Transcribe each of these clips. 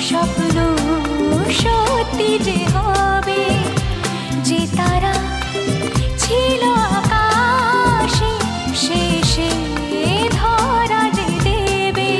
স্বপ্ন সত্যি যে হবে, যে তারা ছিল আকাশে শেষে ধরা যে দেবে।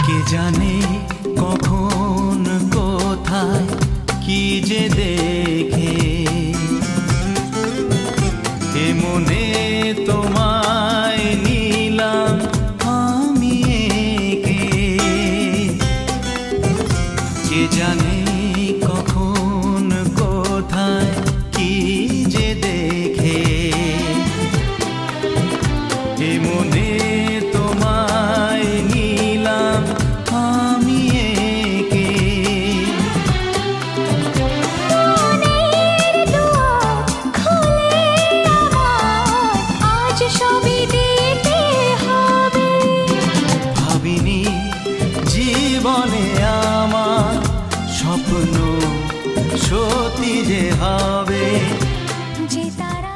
কে জানে কখন কোথায় কি যে দেখে, এ মনে তোমায় নিলাম আমি একে। কে জানে কখন কোথায় কি যে দেখে, এ মনে তোমায় নিলাম আমি একে। মনের দুয়ার খুলে আমার আজ সবই দিতে হবে। ভাবিনি জীবনে আমার স্বপ্ন সত্যি যে হবে, যে তারা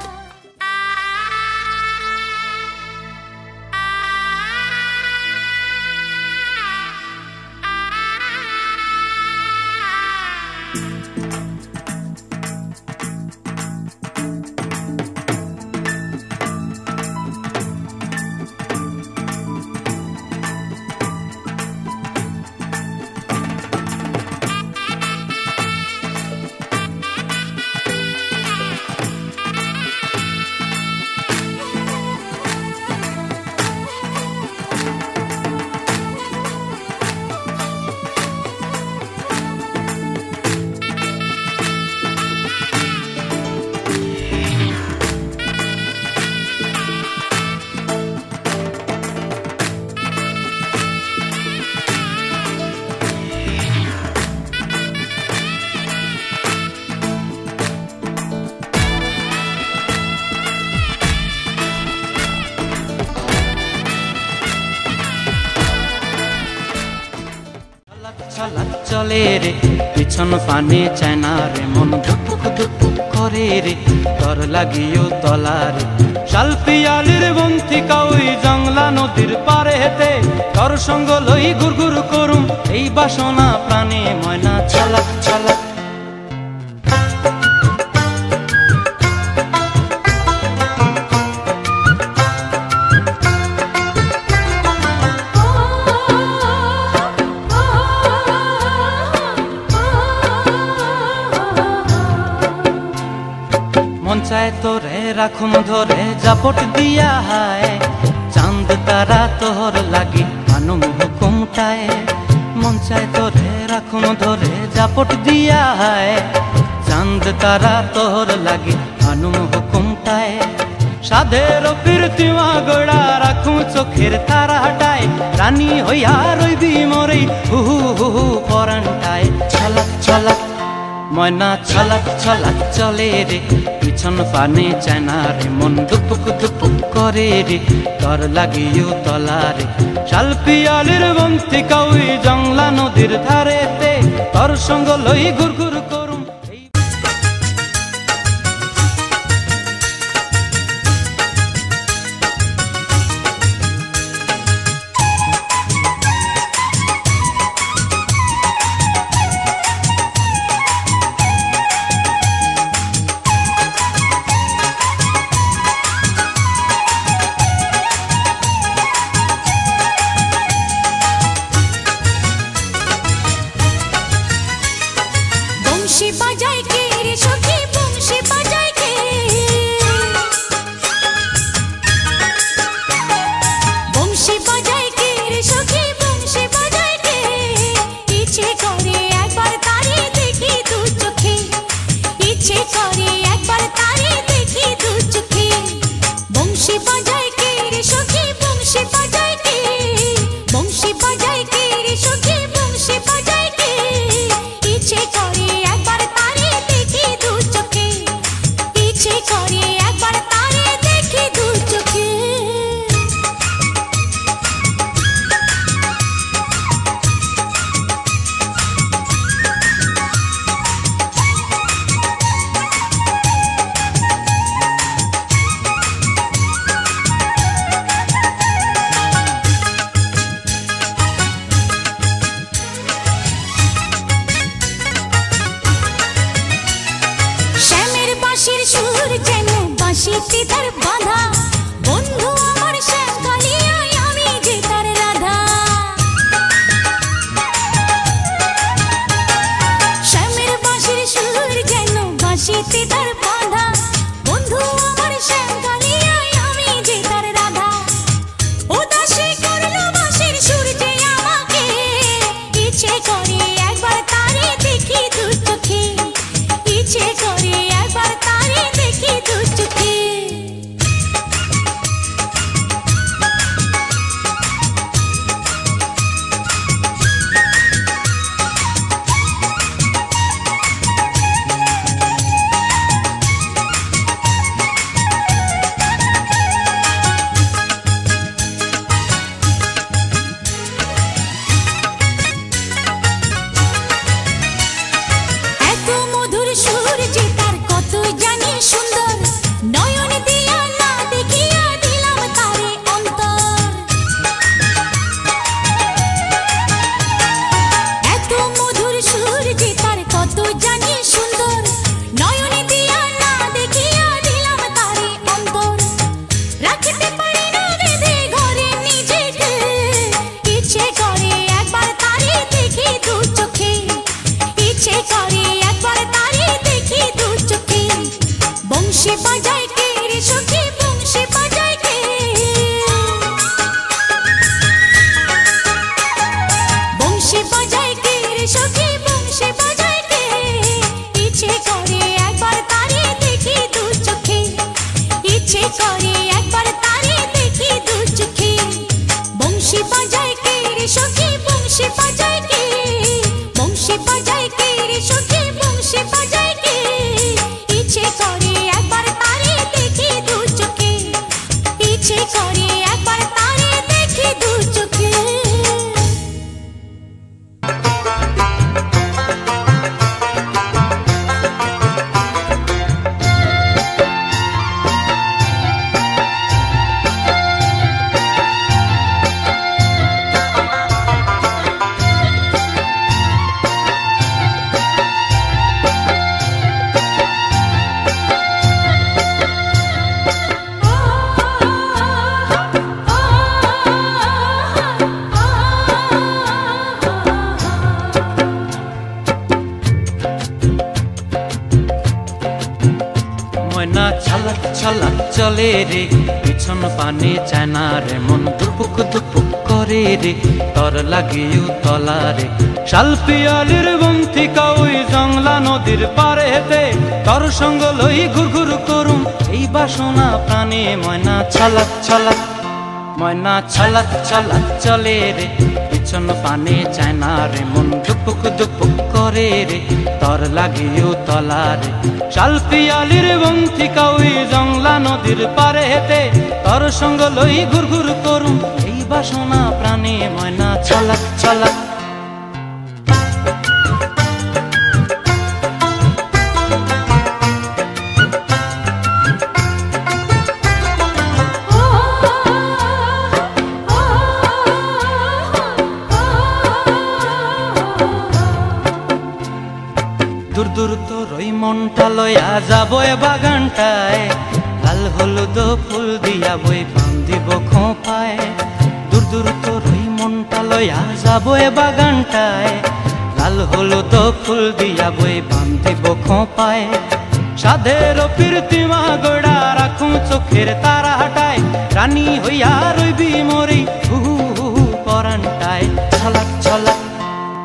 চলে রে পিছন পানে চায় না রে, মন ধুপুক ধুপুক করে রে, তর লাগিও তলারে। শাল পিয়ালির বন্তিকা ওই জংলা নদীর পারে হেতে, তর সঙ্গ লই ঘুর ঘুর করুম এই বাসনা প্রাণে ময়না ছলাক ছলাক। মন চায় তোরে রাখুম ধরে জাপট দিয়া হায়, চাঁদ তারা তোর লাগি আনুম হুকুমটায়। মন চায় তোরে রাখুম ধরে জাপট দিয়া হায়, চাঁদ তারা তোর লাগি আনুম হুকুমটায়। সাধের প্রীতিমা গোড়া রাখুম চোখের তারা হাটায়, রানী হইয়া রইবি মরে হু হু হু হু পরানটায়। ছলাক ছলাক ময়না ছলাক ছলাক চলে রে, পিছন পানে চায় না রে, মন দুপুক দুপুক করে রে, তর লাগিও তলারে। শাল পিয়ালির বন্তিকা ওই জংলা নদীর ধারেতে, তর সঙ্গ লই ঘুর ঘুর করুম। বাঁশিতে তার বাঁধা বন্ধু আমার শ্যামকালিয়ায় আমি যে তার রাধা শ্যামের বাঁশির সুর যেন বাঁশিতে তার বাঁধা বন্ধু আমার শ্যামকালিয়ায় আমি যে তার রাধা উদাসী করলো বাঁশির সুর যে আমাকে ইচ্ছে করে একবার তারে দেখি দু চোখে ইচ্ছে করে একবার তারে দেখি দু চোখে এত মধুর সুর যে তার কত জানি সুন্দর নয়ন দিয়া না দেখিয়া দিলাম তারে অন্তর এত মধুর সুর যে তার কত জানি সুন্দর নয়ন দিয়া না দেখিয়া দিলাম তারে অন্তর রাখতে পারি না বেঁধে ঘরে নিজেকে ইচ্ছে করে একবার তারে দেখি দু চোখে ইচ্ছে করে একবার তারে দেখি দু চোখে বংশী বাজায় কে রে সখী বংশী বাজায় কে বংশী বাজায় কে রে সখী বংশী বাজায় কে ইচ্ছে করে একবার তারে দেখি দু চোখে ইচ্ছে করে একবার তারে দেখি দু চোখে বংশী বাজায় কে রে সখী বংশী বাজায় কে বংশী বাজায় কে রে সখী বংশী বাজায় কে ইচ্ছে করে একবার তারে দেখি দু চোখে ইচ্ছে করে একবার তারে দেখি দু চোখে ময়না ছালাক ছালাক চলে রে পিছন পানে চায় না রে মন দুপুক দুপুক করে রে তর লাগিও তলা রে শালপিয়ালির বন্থিকা ওই জংলা নদীর পারে হেতে তর সঙ্গ লই ঘুরঘুর করুম এই বাসনা প্রাণে ময়না ছালাক ছালাক ময়না ছালাক ছালাক চলে রে পিছন পানে চায় না রে মন দুপুক দুপুক করে রে তর লাগিও তলা রে শালপিয়ালির বন্থিকা ওই জংলা নদীর পারে হেতে তর সঙ্গ লই ঘুরঘুর করুম এই বাসনা প্রাণে ময়না ছালাক ছালাক দূর দূর তোর ওই মনটা লয়া যাবো এ বাগানটায় লাল হলুদ ফুল দিয়া বই বান্ধিব খোঁপায় দূর দূর তোর ওই মনটা লয়া যাবো এ বাগানটায় লাল হলুদ ফুল দিয়া বই বান্ধিব খোঁপায় সাধের প্রীতিমা গোড়া রাখুম চোখের তারা হাটায় রানী হইয়া রইবি মরি হু হু পরানটায় ছলাক ছলাক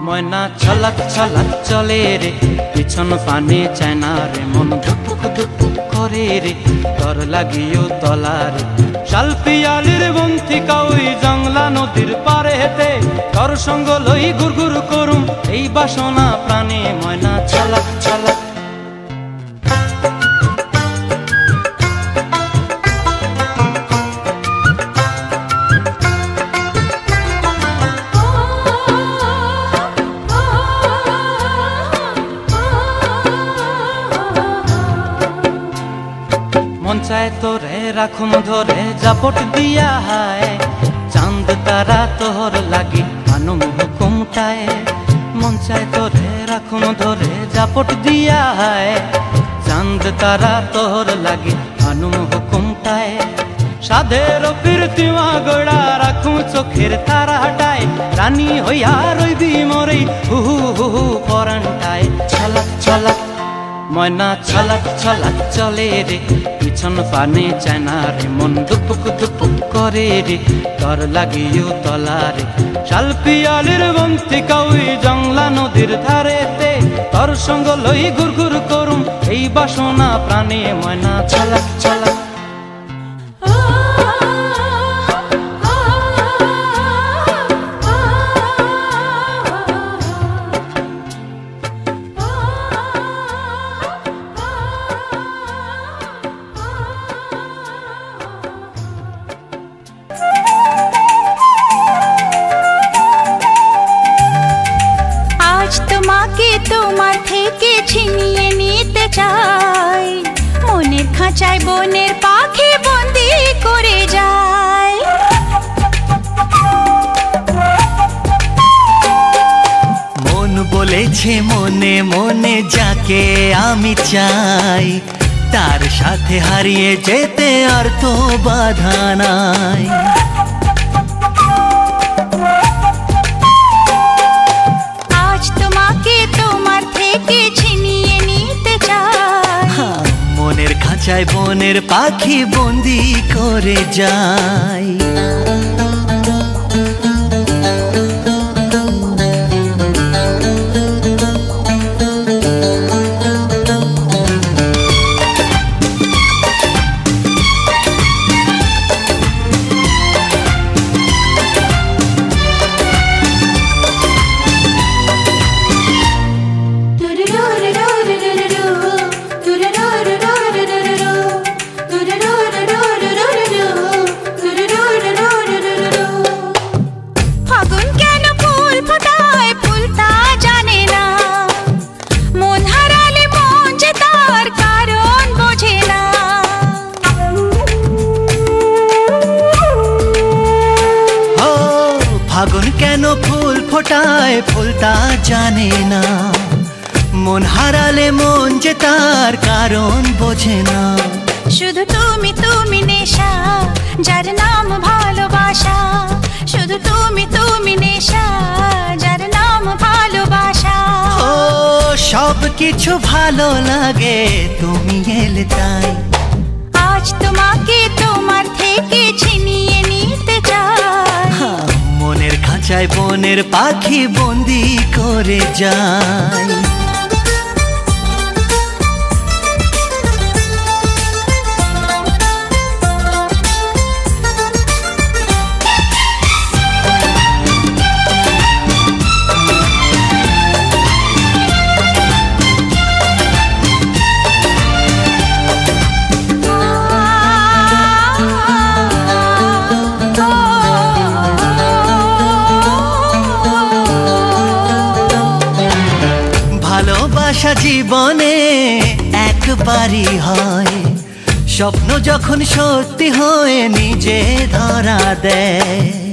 ময়না ছলাক ছলাক চলে রে পিছন পানে চায় না রে মন ধুপুক ধুপুক করে রে তর লাগিও তলা রে শালপিয়ালির বন্থিকা ওই জংলা নদীর পারে হেতে তর সঙ্গ লই ঘুরঘুর করুম এই বাসনা প্রাণে ময়না ছলাক ছলাক মন চায় তোরে রাখুম ধরে জাপট দিয়া হায় চাঁদ তারা তোর লাগি আনুম হুকুমটায় মন চায় তোরে রাখুম ধরে জাপট দিয়া হায় চাঁদ তারা তোর লাগি আনুম হুকুমটায় সাধের প্রীতিমা গড়া রাখু চোখের তারাটায় রানী হইয়া রইবি মরে হু হু হু হু পরানটায় ছলাক ছলাক ময়না ছলাক ছলাক চলে রে পিছন পানে চায়না রে মন দুপুক দুপুক করে রে তর লাগিও তলারে শাল পিয়ালির বন্তি কাউই জংলা নদীর ধারেতে তর সঙ্গ লই ঘুর ঘুর করুম এই বাসনা প্রাণে ময়না ছলাক ছলাক তোমাকে তোমার থেকে ছিনিয়ে নিতে চাই মনের খাঁচায় বনের পাখি বন্দি করে যায় মন বলেছে মনে মনে যাকে আমি চাই তার সাথে হারিয়ে যেতে আর তো বাধা নাই মনের খাঁচায় বনের পাখি বন্দি করে যায় ফাগুন কেন ফুল ফোটায় ফুল তা জানে না মন হারালে মন যে তার কারণ বোঝে না শুধু তুমি তুমি নেশা যার নাম ভালোবাসা শুধু তুমি তুমি নেশা যার নাম ভালোবাসা ও সব কিছু ভালো লাগে তুমি এলে তাই আজ তোমাকে তোমার থেকে ছিনিয়ে নিতে চাই মনের খাঁচায় বনের পাখি বন্দি করে যায় ভালোবাসা জীবনে একবারই হয় স্বপ্ন যখন সত্যি হয়ে নিজে ধরা দেয়